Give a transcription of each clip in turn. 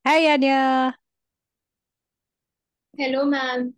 हाय यान्या। Hello ma'am.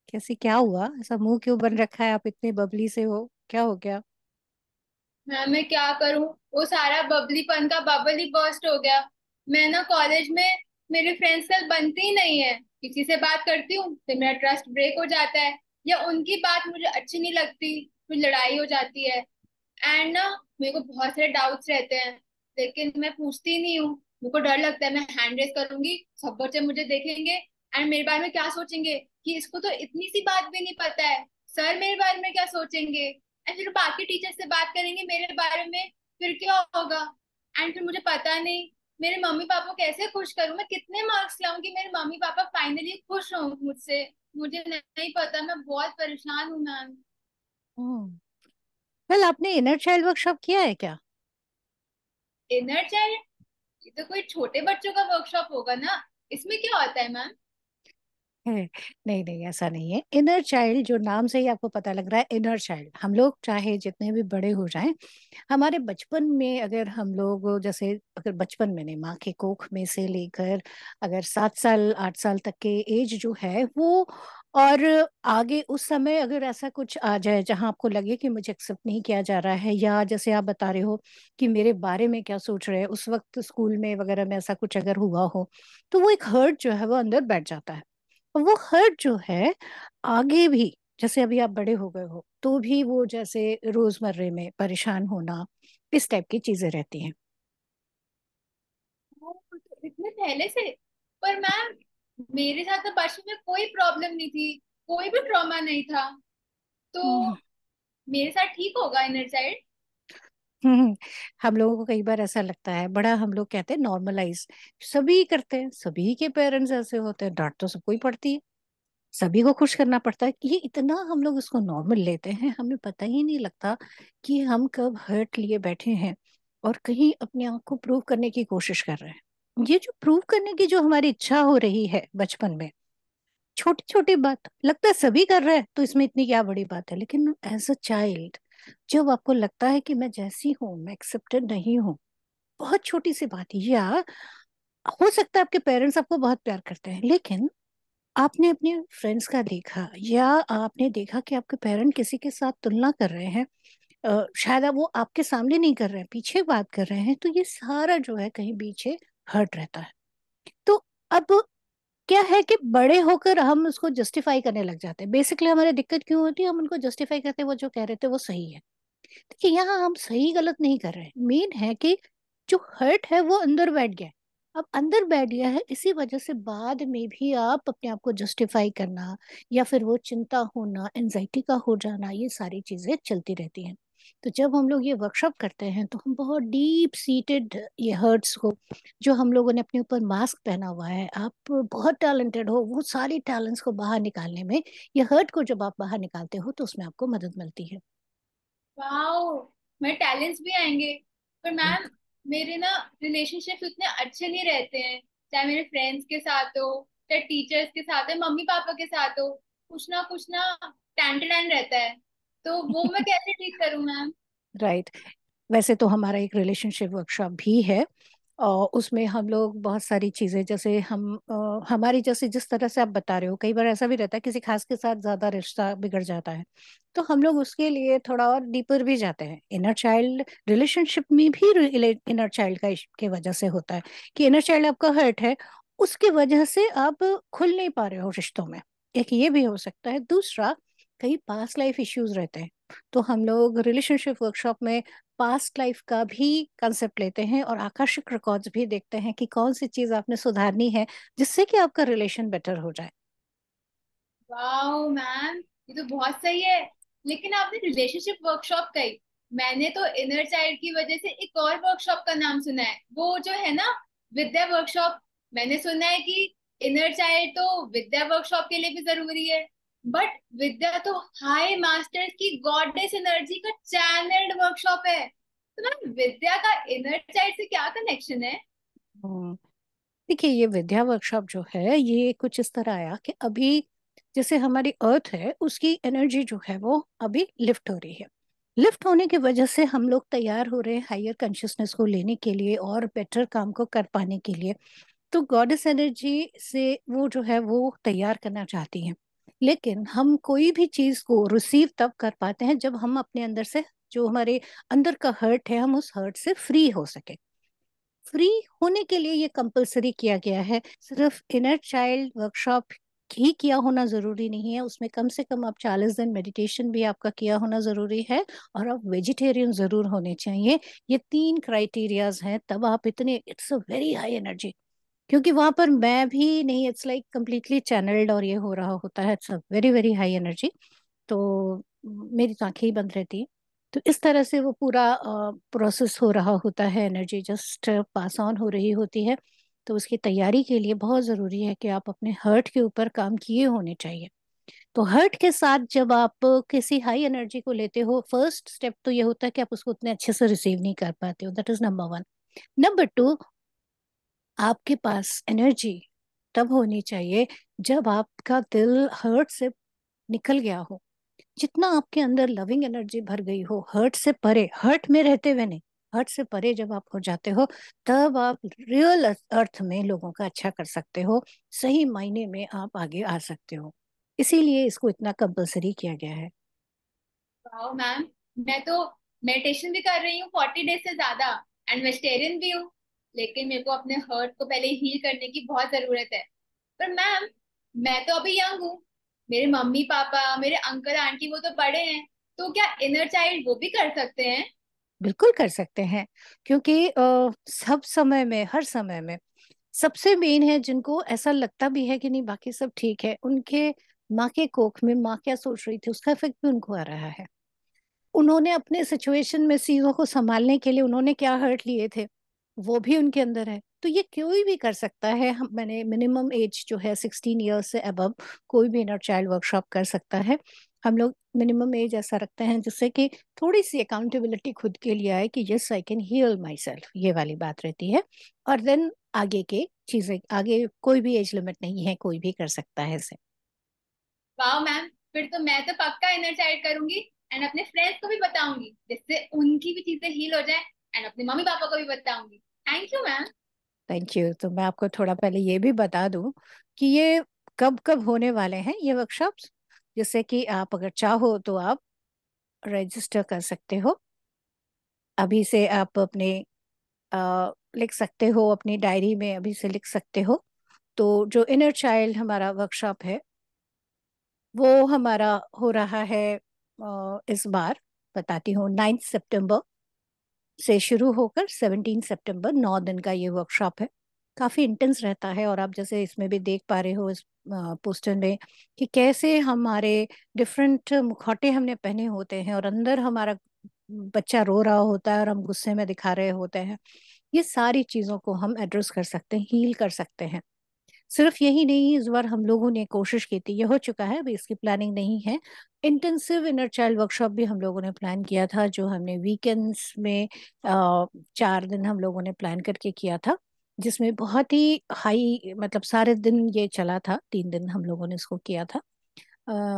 कैसी, क्या हुआ? ऐसा मुंह क्यों बन रखा है? आप इतने बबली से हो, क्या हो गया? मैम मैं क्या करूं। वो सारा बबलीपन का बबल ही बर्स्ट हो गया। मैं ना कॉलेज में मेरे फ्रेंड्स कल बनती ही नहीं है। किसी से बात करती हूँ तो मेरा ट्रस्ट ब्रेक हो जाता है, या उनकी बात मुझे अच्छी नहीं लगती, फिर लड़ाई हो जाती है। एंड ना मेरे को बहुत सारे डाउट्स रहते हैं, लेकिन मैं पूछती नहीं हूँ। मेरे को डर लगता है मैं हैंड रेस करूंगी, सब बच्चे मुझे देखेंगे एंड मेरे बारे में क्या सोचेंगे कि इसको तो इतनी सी बात भी नहीं पता है। सर मेरे बारे में क्या सोचेंगे, एंड फिर बाकी टीचर से बात करेंगे मेरे बारे में, फिर क्या होगा। एंड फिर मुझे पता नहीं मेरे मम्मी पापा को कैसे खुश करूं, मैं कितने मार्क्स लाऊं कि मेरे मम्मी पापा फाइनली खुश हों मुझसे। मुझे नहीं पता, मैं बहुत परेशान हूँ मैम। हम्म। वेल, आपने इनर चाइल्ड वर्कशॉप किया है क्या? Inner child? ये तो कोई छोटे बच्चों का वर्कशॉप होगा ना, इसमें क्या होता है मैम? है। नहीं नहीं, ऐसा नहीं है। इनर चाइल्ड जो नाम से ही आपको पता लग रहा है, इनर चाइल्ड हम लोग चाहे जितने भी बड़े हो जाएं, हमारे बचपन में अगर हम लोग जैसे, अगर बचपन में नहीं, माँ के कोख में से लेकर अगर 7 साल 8 साल तक के एज जो है वो, और आगे उस समय अगर ऐसा कुछ आ जाए जहां आपको लगे कि मुझे एक्सेप्ट नहीं किया जा रहा है, या जैसे आप बता रहे हो कि मेरे बारे में क्या सोच रहे हैं, उस वक्त स्कूल में वगैरह में ऐसा कुछ अगर हुआ हो, तो वो एक हर्ट जो है वो अंदर बैठ जाता है। और वो हर्ट जो है आगे भी, जैसे अभी आप बड़े हो गए हो तो भी वो जैसे रोजमर्रे में परेशान होना, इस टाइप की चीजें रहती हैं। ओ, तो इतने पहले से। पर मैम मेरे साथ तो बचपन में कोई प्रॉब्लम नहीं थी, कोई भी ट्रॉमा नहीं था, तो हम्म। मेरे साथ ठीक होगा इनर चाइल्ड? हम्म। हम लोगों को कई बार ऐसा लगता है, बड़ा हम लोग कहते हैं नॉर्मलाइज, सभी करते हैं, सभी के पेरेंट्स ऐसे होते हैं, डांट तो सबको ही पड़ती है, सभी को खुश करना पड़ता है। कि ये इतना हम लोग इसको नॉर्मल लेते हैं, हमें पता ही नहीं लगता कि हम कब हर्ट लिए बैठे हैं और कहीं अपने आप को प्रूव करने की कोशिश कर रहे हैं। ये जो प्रूव करने की जो हमारी इच्छा हो रही है बचपन में, छोटी छोटी बात लगता है सभी कर रहे हैं तो इसमें इतनी क्या बड़ी बात है, लेकिन एज अ चाइल्ड जब आपको लगता है कि मैं जैसी हूँ मैं एक्सेप्टेड नहीं हूँ, बहुत छोटी सी बात है। या हो सकता है आपके पेरेंट्स आपको बहुत प्यार करते हैं, लेकिन आपने अपने फ्रेंड्स का देखा, या आपने देखा कि आपके पेरेंट किसी के साथ तुलना कर रहे हैं, शायद अब वो आपके सामने नहीं कर रहे हैं, पीछे बात कर रहे हैं, तो ये सारा जो है कहीं पीछे हर्ट रहता है। तो अब क्या है कि बड़े होकर हम उसको जस्टिफाई करने लग जाते हैं। बेसिकली हमारी दिक्कत क्यों होती है, हम उनको जस्टिफाई करते हैं, वो जो कह रहे थे वो सही है। देखिए, यहाँ हम सही गलत नहीं कर रहे हैं, मेन है कि जो हर्ट है वो अंदर बैठ गया है। अब अंदर बैठ गया है, इसी वजह से बाद में भी आप अपने आप को जस्टिफाई करना, या फिर वो चिंता होना, एनजाइटी का हो जाना, ये सारी चीजें चलती रहती हैं। तो जब हम लोग ये वर्कशॉप करते हैं तो हम बहुत डीप सीटेड ये हर्ट्स को, जो हम लोगों ने अपने ऊपर मास्क पहना हुआ है, आप बहुत टैलेंटेड हो, वो सारी टैलेंट्स को बाहर निकालने में, ये हर्ट को जब आप बाहर निकालते हो तो उसमें आपको मदद मिलती है। वाओ, मेरे टैलेंट्स भी आएंगे। पर मैम मेरे ना रिलेशनशिप इतने अच्छे नहीं रहते हैं, चाहे मेरे फ्रेंड्स के साथ हो, चाहे टीचर्स के साथ हो, मम्मी पापा के साथ हो, कुछ ना टैंटलाइन रहता है। तो वो मैं कैसे ठीक करूं मैम? राइट। वैसे तो हमारा एक रिलेशनशिप वर्कशॉप भी है, और उसमें हम लोग बहुत सारी चीजें, जैसे हम हमारी जैसे जिस तरह से आप बता रहे हो, कई बार ऐसा भी रहता है किसी खास के साथ ज्यादा रिश्ता बिगड़ जाता है, तो हम लोग उसके लिए थोड़ा और डीपर भी जाते हैं। इनर चाइल्ड रिलेशनशिप में भी इनर चाइल्ड का की वजह से होता है कि इनर चाइल्ड आपका हर्ट है, उसके वजह से आप खुल नहीं पा रहे हो रिश्तों में। एक ये भी हो सकता है। दूसरा, कई पास्ट लाइफ इश्यूज रहते हैं, तो हम लोग रिलेशनशिप वर्कशॉप में पास्ट लाइफ का भी कंसेप्ट लेते हैं और आकर्षक रिकॉर्ड्स भी देखते हैं कि कौन सी चीज आपने सुधारनी है जिससे कि आपका रिलेशन बेटर हो जाए। वाओ मैम, ये तो बहुत सही है। लेकिन आपने रिलेशनशिप वर्कशॉप कही, मैंने तो इनर चाइल्ड की वजह से एक और वर्कशॉप का नाम सुना है, वो जो है ना, विद्या वर्कशॉप। मैंने सुना है कि इनर चाइल्ड तो विद्या वर्कशॉप के लिए भी जरूरी है, बट विद्या तो हाई मास्टर्स की गॉडेस एनर्जी का चैनल्ड वर्कशॉप है। तो मैम विद्या का इनर चाइल्ड से क्या कनेक्शन है? हम्म। देखिए, ये विद्या वर्कशॉप जो है ये कुछ इस तरह आया कि अभी जैसे हमारी अर्थ है उसकी एनर्जी जो है वो अभी लिफ्ट हो रही है। लिफ्ट होने की वजह से हम लोग तैयार हो रहे हैं हायर कॉन्शियसनेस को लेने के लिए और बेटर काम को कर पाने के लिए। तो गॉडेस एनर्जी से वो जो है वो तैयार करना चाहती हैं। लेकिन हम कोई भी चीज को रिसीव तब कर पाते हैं जब हम अपने अंदर से, जो हमारे अंदर का हर्ट है, हम उस हर्ट से फ्री हो सके। फ्री होने के लिए ये कंपलसरी किया गया है। सिर्फ इनर चाइल्ड वर्कशॉप ही किया होना जरूरी नहीं है, उसमें कम से कम आप 40 दिन मेडिटेशन भी आपका किया होना जरूरी है। और आप वेजिटेरियन जरूर होने चाहिए। ये 3 क्राइटेरियाज हैं, तब आप इतने, it's a very high energy. क्योंकि वहां पर मैं भी नहीं, इट्स लाइक कंप्लीटली चैनल्ड और ये हो रहा होता है, it's a very very high energy. तो मेरी तो आंखें ही बंद रहती हैं। तो इस तरह से वो पूरा प्रोसेस हो रहा होता है, एनर्जी जस्ट पास ऑन हो रही होती है। तो उसकी तैयारी के लिए बहुत ज़रूरी है कि आप अपने हर्ट के ऊपर काम किए होने चाहिए। तो हर्ट के साथ जब आप किसी हाई एनर्जी को लेते हो, फर्स्ट स्टेप तो ये होता है कि आप उसको उतने अच्छे से रिसीव नहीं कर पाते हो, that is number one. Number two, आपके पास एनर्जी तब होनी चाहिए जब आपका दिल हर्ट से निकल गया हो। जितना आपके अंदर लविंग एनर्जी भर गई हो, हर्ट से परे, हर्ट में रहते हुए नहीं, हर्ट से परे जब आप हो जाते हो, तब आप रियल अर्थ में लोगों का अच्छा कर सकते हो। सही मायने में आप आगे आ सकते हो। इसीलिए इसको इतना कंपलसरी किया गया है। वाओ मैम, मैं तो मेडिटेशन भी कर रही हूँ 40 डेज से ज्यादा, एंड वेजिटेरियन भी हूँ। लेकिन मेरे को अपने हर्ट को पहले हील करने की बहुत जरूरत है। पर मैम, मैं तो अभी यंग हूँ। मेरे मम्मी पापा, मेरे अंकल आंटी वो तो बड़े हैं। तो क्या इनर चाइल्ड वो भी कर सकते हैं? बिल्कुल कर सकते हैं। क्योंकि सब समय में, हर समय में सबसे मेन है, जिनको ऐसा लगता भी है कि नहीं बाकी सब ठीक है, उनके माँ के कोख में माँ क्या सोच रही थी उसका इफेक्ट भी उनको आ रहा है। उन्होंने अपने सिचुएशन में चीजों को संभालने के लिए उन्होंने क्या हर्ट लिए थे, वो भी उनके अंदर है। तो ये कोई भी कर सकता है। हम, मैंने मिनिमम एज जो है 16 ईयर्स से अबव कोई भी इनर चाइल्ड वर्कशॉप कर सकता है। हम लोग मिनिमम एज ऐसा रखते हैं जिससे कि थोड़ी सी अकाउंटेबिलिटी खुद के लिए आए कि yes I can heal myself, ये वाली बात रहती है। और देन आगे के चीजें, आगे कोई भी एज लिमिट नहीं है, कोई भी कर सकता है इसे। वाह मैम, फिर तो मैं तो पक्का इनर चाइल्ड करूंगी, एंड अपने फ्रेंड्स को भी बताऊंगी जिससे उनकी भी चीजें हील हो जाए, एंड अपने मम्मी पापा को भी बताऊंगी। Thank you ma'am. Thank you. तो मैं आपको थोड़ा पहले ये भी बता दूं कि ये कब कब होने वाले हैं ये वर्कशॉप्स, जिससे कि आप अगर चाहो तो आप रजिस्टर कर सकते हो। अभी से आप अपने लिख सकते हो, अपनी डायरी में अभी से लिख सकते हो। तो जो इनर चाइल्ड हमारा वर्कशॉप है वो हमारा हो रहा है इस बार, बताती हूँ, 9 सितंबर से शुरू होकर 17 सितंबर, 9 दिन का ये वर्कशॉप है। काफी इंटेंस रहता है। और आप जैसे इसमें भी देख पा रहे हो इस पोस्टर में कि कैसे हमारे डिफरेंट मुखौटे हमने पहने होते हैं और अंदर हमारा बच्चा रो रहा होता है और हम गुस्से में दिखा रहे होते हैं। ये सारी चीजों को हम एड्रेस कर सकते हैं, हील कर सकते हैं। सिर्फ यही नहीं, इस बार हम लोगों ने कोशिश की थी, ये हो चुका है, अभी इसकी प्लानिंग नहीं है। इंटेंसिव इनर चाइल्ड वर्कशॉप भी हम लोगों ने प्लान किया था, जो हमने वीकेंड्स में 4 दिन हम लोगों ने प्लान करके किया था। जिसमें बहुत ही हाई, मतलब सारे दिन ये चला था, 3 दिन हम लोगों ने इसको किया था।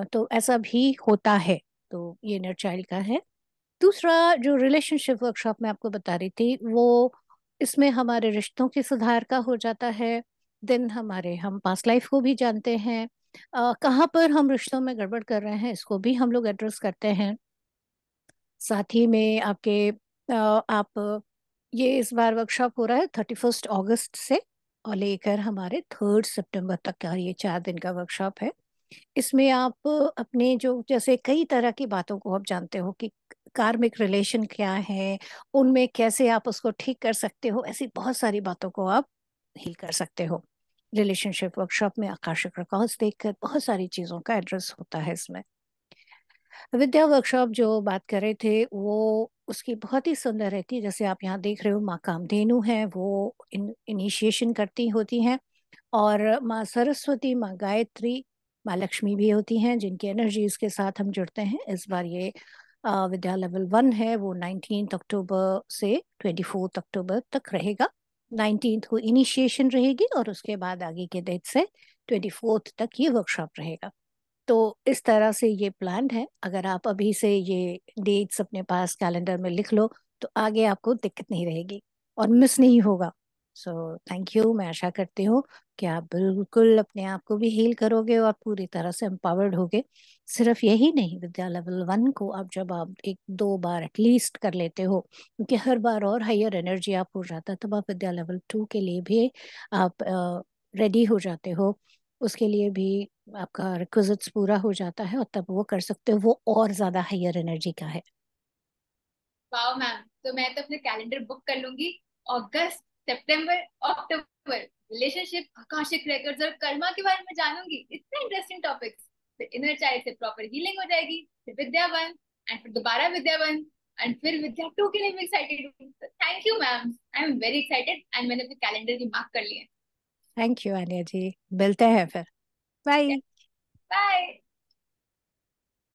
तो ऐसा भी होता है। तो ये इनर चाइल्ड का है। दूसरा जो रिलेशनशिप वर्कशॉप मैं आपको बता रही थी, वो इसमें हमारे रिश्तों के सुधार का हो जाता है। देन हमारे, हम पास्ट लाइफ को भी जानते हैं, कहाँ पर हम रिश्तों में गड़बड़ कर रहे हैं इसको भी हम लोग एड्रेस करते हैं। साथ ही में आपके आप, ये इस बार वर्कशॉप हो रहा है 31 अगस्त से और लेकर हमारे 3 सितंबर तक का, ये 4 दिन का वर्कशॉप है। इसमें आप अपने जो, जैसे कई तरह की बातों को आप जानते हो कि कार्मिक रिलेशन क्या है, उनमें कैसे आप उसको ठीक कर सकते हो, ऐसी बहुत सारी बातों को आप हील कर सकते हो। रिलेशनशिप वर्कशॉप में आकाशिक रिकॉर्ड्स देखकर बहुत सारी चीजों का एड्रेस होता है इसमें। विद्या वर्कशॉप जो बात कर रहे थे वो उसकी बहुत ही सुंदर रहती है। जैसे आप यहाँ देख रहे हो, माँ कामधेनु है, वो इनिशिएशन करती होती हैं। और माँ सरस्वती, माँ गायत्री, माँ लक्ष्मी भी होती हैं, जिनकी एनर्जीज के साथ हम जुड़ते हैं। इस बार ये विद्या लेवल 1 है, वो 19 अक्टूबर से 24 अक्टूबर तक रहेगा। 19 को इनिशिएशन रहेगी और उसके बाद आगे के डेट से 24 तक ये वर्कशॉप रहेगा। तो इस तरह से ये प्लान है। अगर आप अभी से ये डेट्स अपने पास कैलेंडर में लिख लो, तो आगे आपको दिक्कत नहीं रहेगी और मिस नहीं होगा। So thank you. मैं आशा करती हूँ कि आप बिल्कुल अपने आप को भी हील करोगे और पूरी तरह से एम्पावर्ड होगे। सिर्फ यही नहीं, विद्या लेवल 1 को अब जब आप एक दो बार एटलीस्ट कर लेते हो, क्योंकि हर बार और हायर एनर्जी आप हो जाता है, तब आप विद्या लेवल 2 के लिए भी आप रेडी हो जाते हो। उसके लिए भी आपका रिक्विजिट्स पूरा हो जाता है और तब वो कर सकते हो, वो और ज्यादा हायर एनर्जी का है। वाओ मैम, तो मैं तो अपने कैलेंडर बुक कर लूंगी। अगस्त, सितंबर, अक्टूबर, रिलेशनशिप, आकाशिक रेकॉर्ड्स और कर्मा के बारे में जानूंगी। इतने इंटरेस्टिंग टॉपिक्स। फिर इनर चाइल्ड से प्रॉपर हीलिंग हो जाएगी, फिर विद्या वन, एंड फिर दोबारा विद्या वन, एंड फिर विद्या टू के लिए भी एक्साइटेड हूँ। Thank you ma'am, I am very excited and मैंने अपने कैलेंडर भी मार्क कर लिए। थैंक यू आलिया जी। मिलते हैं फिर। बाय। बाय।